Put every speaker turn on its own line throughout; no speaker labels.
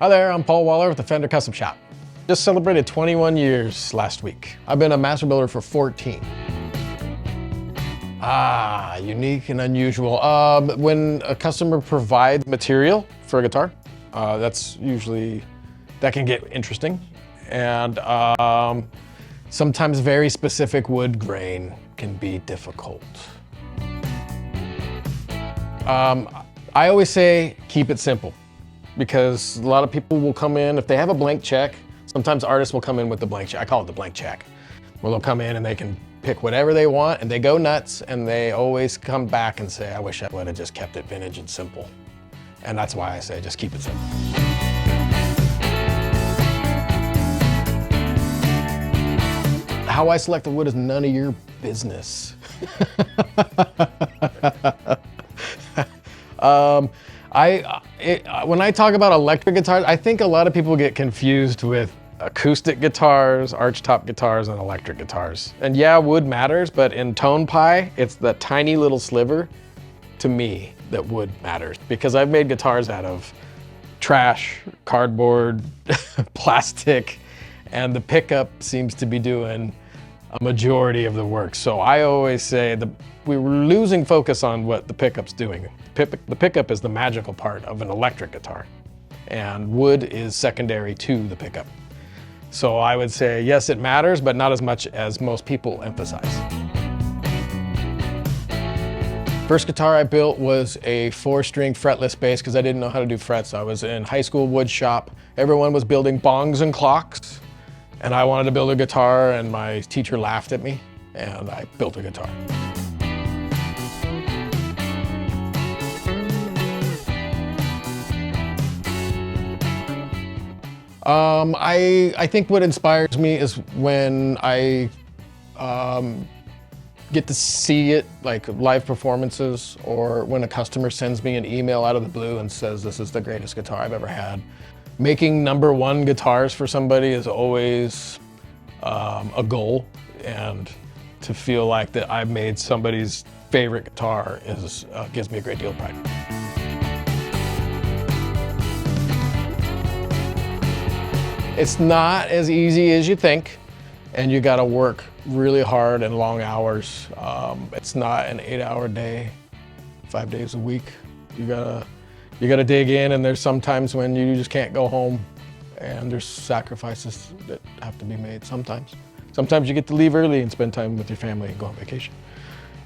Hi there, I'm Paul Waller with the Fender Custom Shop. Just celebrated 21 years last week. I've been a Masterbuilder for 14. Unique and unusual. When a customer provides material for a guitar, that can get interesting. And sometimes very specific wood grain can be difficult. I always say keep it simple, because a lot of people will come in, if they have a blank check, sometimes artists will come in with the blank check. I call it the blank check, where they'll come in and they can pick whatever they want and they go nuts, and they always come back and say, I wish I would have just kept it vintage and simple. And that's why I say just keep it simple. How I select the wood is none of your business. When I talk about electric guitars, I think a lot of people get confused with acoustic guitars, archtop guitars, and electric guitars. And yeah, wood matters, but in tone pie, it's the tiny little sliver, to me, that wood matters. Because I've made guitars out of trash, cardboard, plastic, and the pickup seems to be doing a majority of the work. So I always say we were losing focus on what the pickup's doing. The pickup is the magical part of an electric guitar, and wood is secondary to the pickup. So I would say, yes, it matters, but not as much as most people emphasize. First guitar I built was a 4-string fretless bass because I didn't know how to do frets. I was in high school wood shop. Everyone was building bongs and clocks, and I wanted to build a guitar, and my teacher laughed at me, and I built a guitar. I think what inspires me is when I get to see it, like live performances, or when a customer sends me an email out of the blue and says, this is the greatest guitar I've ever had. Making #1 guitars for somebody is always a goal, and to feel like that I've made somebody's favorite guitar gives me a great deal of pride. It's not as easy as you think, and you gotta work really hard and long hours. It's not an 8-hour day, 5 days a week. You gotta dig in, and there's some times when you just can't go home, and there's sacrifices that have to be made sometimes. Sometimes you get to leave early and spend time with your family and go on vacation.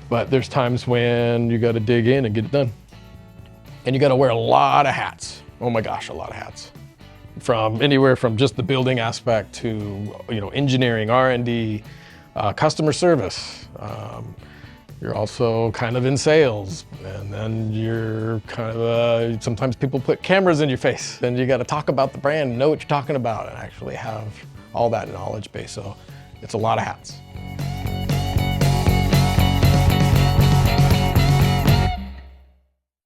But there's times when you gotta dig in and get it done. And you gotta wear a lot of hats. Oh my gosh, a lot of hats. From anywhere from just the building aspect to engineering, R&D, customer service. You're also kind of in sales, and then you're kind of sometimes people put cameras in your face, and you got to talk about the brand, know what you're talking about, and actually have all that knowledge base. So it's a lot of hats.